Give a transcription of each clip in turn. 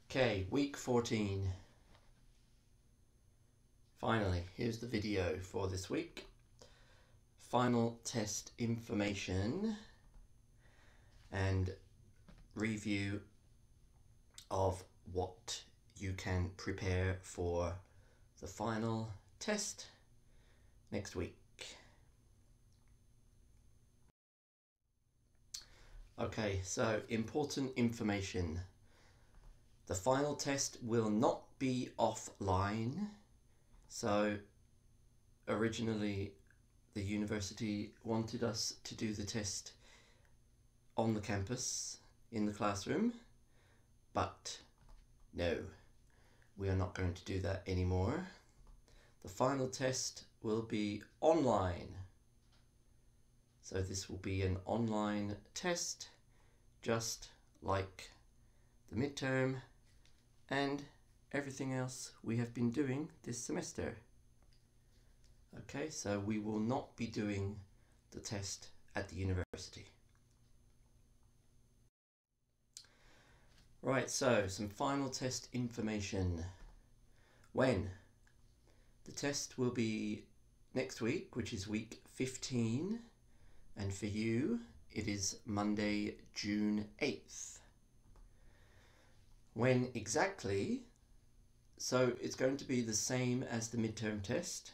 Okay, week 14. Finally, here's the video for this week. Final test information and review of what you can prepare for the final test next week. Okay, so important information. The final test will not be offline. So originally the university wanted us to do the test on the campus in the classroom, but no, we are not going to do that anymore. The final test will be online. So this will be an online test, just like the midterm and everything else we have been doing this semester. Okay, so we will not be doing the test at the university. Right, so some final test information. When? The test will be next week, which is week 15, and for you it is Monday, June 8th. When exactly? So it's going to be the same as the midterm test.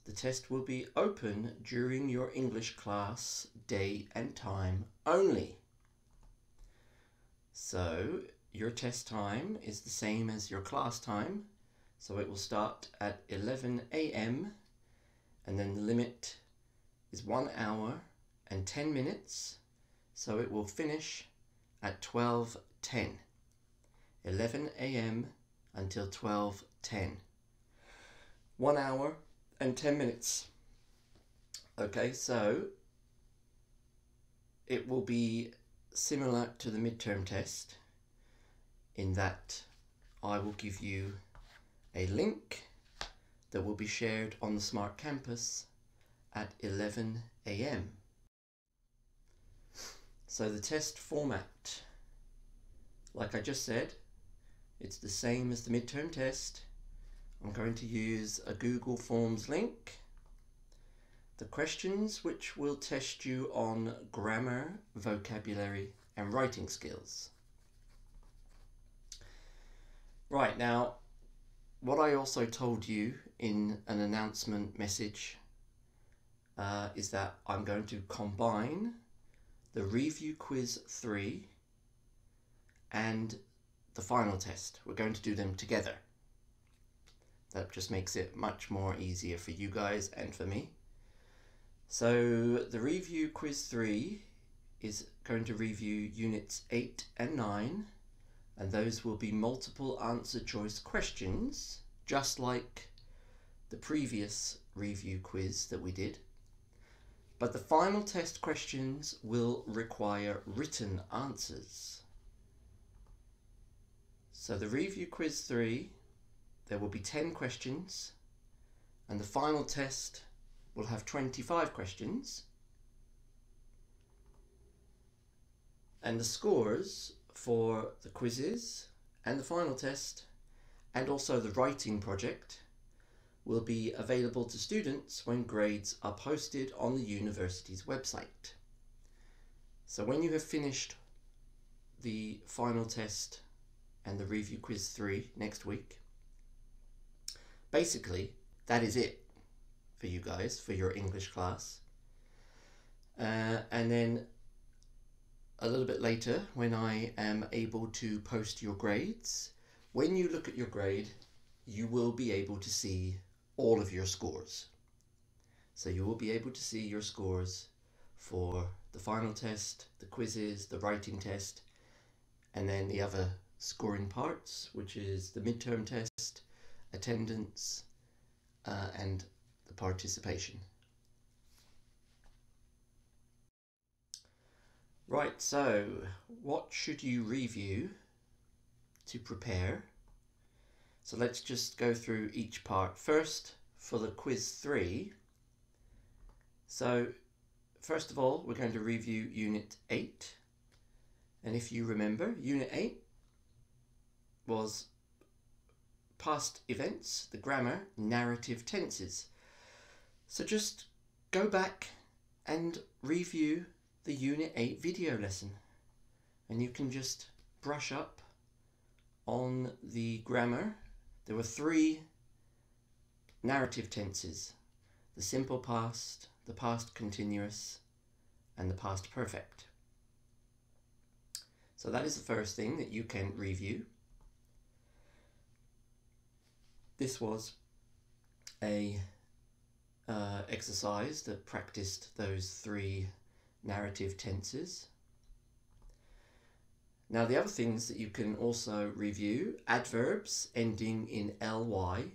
The test will be open during your English class day and time only. So your test time is the same as your class time. So it will start at 11 AM and then the limit is 1 hour and 10 minutes. So it will finish at 12:10. 11 AM until 12:10. 1 hour and 10 minutes. Okay, so it will be similar to the midterm test in that I will give you a link that will be shared on the Smart Campus at 11 AM. So the test format, like I just said, it's the same as the midterm test. I'm going to use a Google Forms link. The questions which will test you on grammar, vocabulary and writing skills. Right, now what I also told you in an announcement message is that I'm going to combine the review quiz 3 and the final test. We're going to do them together. That just makes it much more easier for you guys and for me. So the review quiz 3 is going to review units 8 and 9, and those will be multiple answer choice questions, just like the previous review quiz that we did. But the final test questions will require written answers. So the review quiz 3, there will be 10 questions, and the final test will have 25 questions. And the scores for the quizzes and the final test, and also the writing project, will be available to students when grades are posted on the university's website. So when you have finished the final test and the review quiz 3 next week, basically that is it for you guys, for your English class. And then a little bit later, when I am able to post your grades, when you look at your grade, you will be able to see all of your scores. So you will be able to see your scores for the final test, the quizzes, the writing test, and then the other scoring parts, which is the midterm test, attendance, and the participation. Right, so what should you review to prepare? So let's just go through each part. First, for the quiz 3. So first of all, we're going to review Unit 8. And if you remember, Unit 8 was past events, the grammar, narrative tenses. So just go back and review the Unit 8 video lesson, and you can just brush up on the grammar. There were 3 narrative tenses: the simple past, the past continuous, and the past perfect. So that is the first thing that you can review. This was a exercise that practiced those 3 narrative tenses. Now the other things that you can also review: adverbs ending in ly,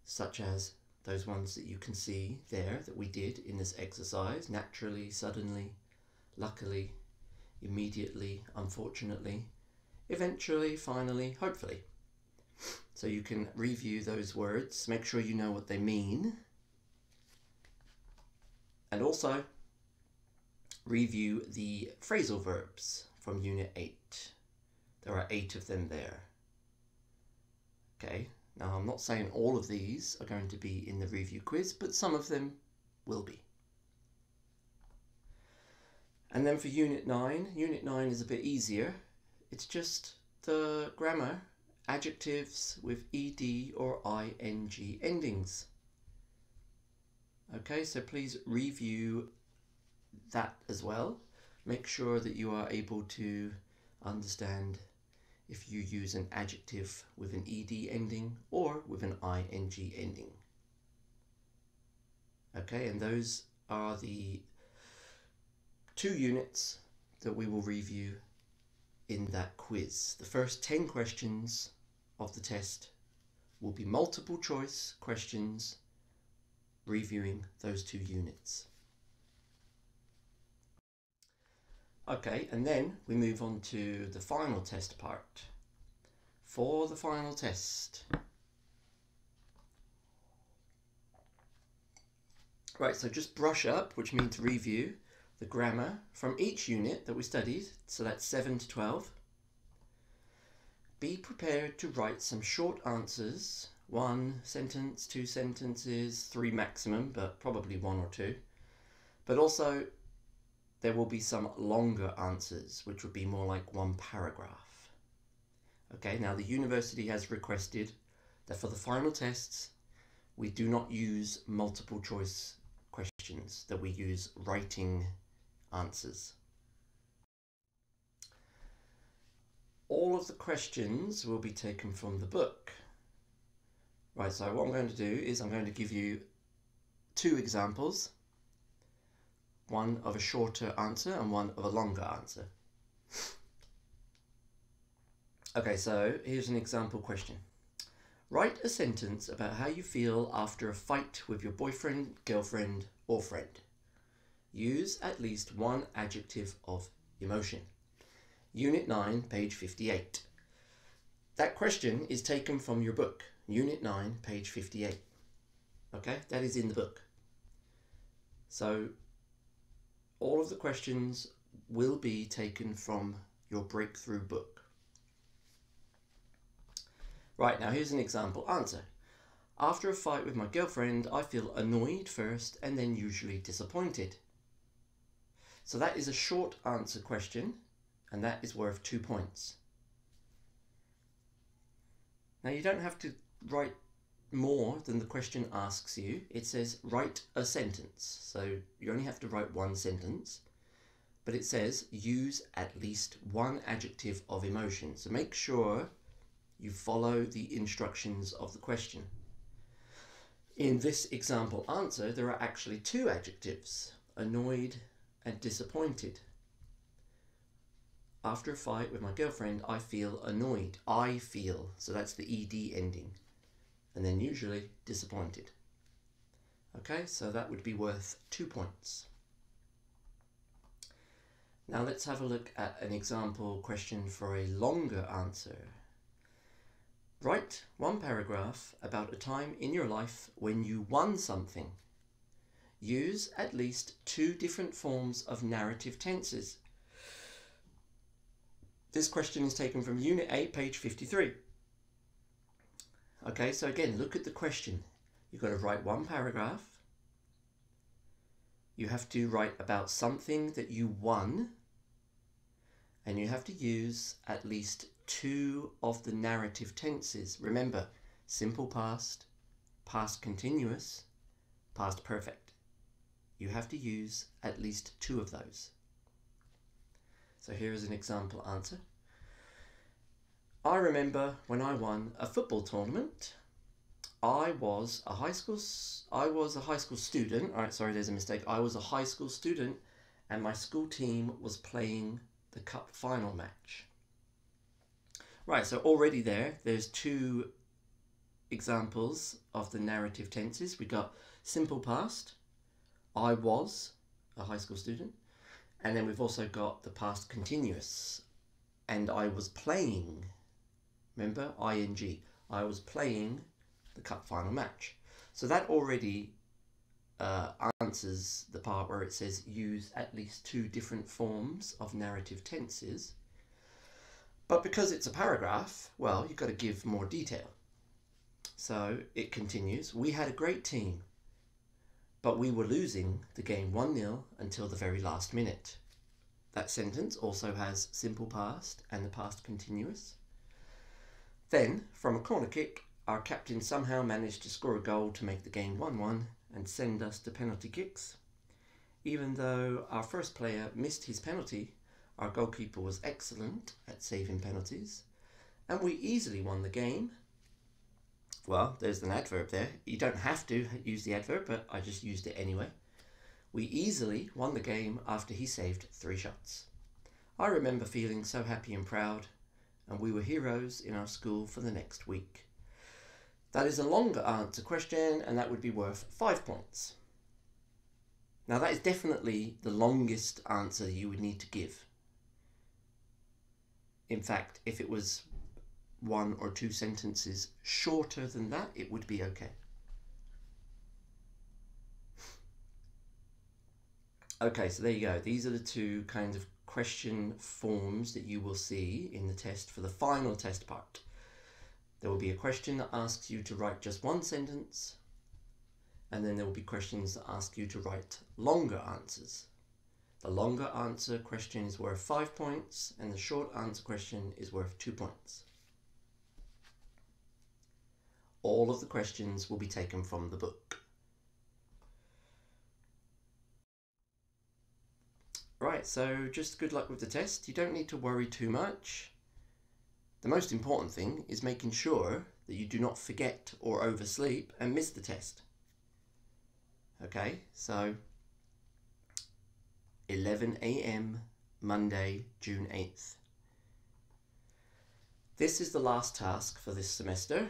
such as those ones that you can see there that we did in this exercise: naturally, suddenly, luckily, immediately, unfortunately, eventually, finally, hopefully. So you can review those words, make sure you know what they mean, and also review the phrasal verbs from Unit 8. There are 8 of them there. Okay, now I'm not saying all of these are going to be in the review quiz, but some of them will be. And then for Unit 9 is a bit easier. It's just the grammar, adjectives with ed or ing endings. Okay, so please review that as well. Make sure that you are able to understand if you use an adjective with an ed ending or with an ing ending. Okay, and those are the 2 units that we will review in that quiz. The first 10 questions of the test will be multiple choice questions reviewing those 2 units. Okay, and then we move on to the final test part. For the final test. Right, so just brush up, which means review the grammar from each unit that we studied, so that's 7 to 12. Be prepared to write some short answers, 1 sentence, 2 sentences, 3 maximum, but probably 1 or 2. But also there will be some longer answers, which would be more like 1 paragraph. Okay, now the university has requested that for the final tests, we do not use multiple choice questions, that we use writing answers. All of the questions will be taken from the book. Right, so what I'm going to do is I'm going to give you 2 examples, one of a shorter answer and one of a longer answer. Okay, so here's an example question. Write a sentence about how you feel after a fight with your boyfriend, girlfriend, or friend. Use at least 1 adjective of emotion. Unit 9, page 58. That question is taken from your book, Unit 9, page 58. Okay, that is in the book. So all of the questions will be taken from your breakthrough book. Right, now here's an example answer. After a fight with my girlfriend, I feel annoyed first and then usually disappointed. So that is a short answer question, and that is worth 2 points. Now you don't have to write more than the question asks you. It says write a sentence, so you only have to write 1 sentence, but it says use at least 1 adjective of emotion. So make sure you follow the instructions of the question. In this example answer, there are actually 2 adjectives, annoyed and disappointed. After a fight with my girlfriend, I feel annoyed. I feel, so that's the ed ending. And then usually disappointed. Okay, so that would be worth 2 points. Now let's have a look at an example question for a longer answer. Write 1 paragraph about a time in your life when you won something. Use at least 2 different forms of narrative tenses. This this question is taken from Unit 8, page 53. Okay, so again, look at the question. You've got to write one paragraph. You have to write about something that you won, and you have to use at least 2 of the narrative tenses. Remember, simple past, past continuous, past perfect. You have to use at least 2 of those. So here is an example answer. I remember when I won a football tournament. I was a high school student. All right, sorry, there's a mistake. I was a high school student, and my school team was playing the cup final match. Right, so already there's 2 examples of the narrative tenses. We got simple past, I was a high school student, and then we've also got the past continuous, and I was playing. Remember, ing. I was playing the cup final match. So that already answers the part where it says use at least 2 different forms of narrative tenses. But because it's a paragraph, well, you've got to give more detail. So it continues, we had a great team, but we were losing the game 1-0 until the very last minute. That sentence also has simple past and the past continuous. Then, from a corner kick, our captain somehow managed to score a goal to make the game 1-1 and send us to penalty kicks. Even though our first player missed his penalty, our goalkeeper was excellent at saving penalties, and we easily won the game. Well, there's an adverb there. You don't have to use the adverb, but I just used it anyway. We easily won the game after he saved 3 shots. I remember feeling so happy and proud, and we were heroes in our school for the next week. That is a longer answer question, and that would be worth 5 points. Now that is definitely the longest answer you would need to give. In fact, if it was 1 or 2 sentences shorter than that, it would be okay. Okay, so there you go. These are the 2 kinds of question forms that you will see in the test for the final test part. There will be a question that asks you to write just 1 sentence, and then there will be questions that ask you to write longer answers. The longer answer question is worth 5 points, and the short answer question is worth 2 points. All of the questions will be taken from the book. Right, so just good luck with the test. You don't need to worry too much. The most important thing is making sure that you do not forget or oversleep and miss the test. Okay, so 11 AM, Monday, June 8th. This is the last task for this semester,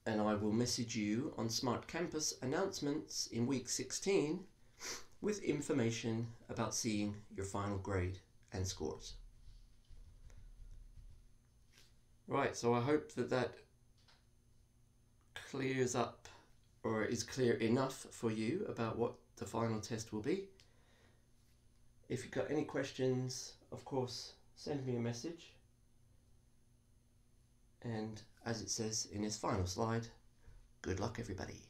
and I will message you on Smart Campus announcements in week 16 with information about seeing your final grade and scores. Right, so I hope that clears up, or is clear enough for you about what the final test will be. If you've got any questions, of course, send me a message. And as it says in this final slide, good luck everybody.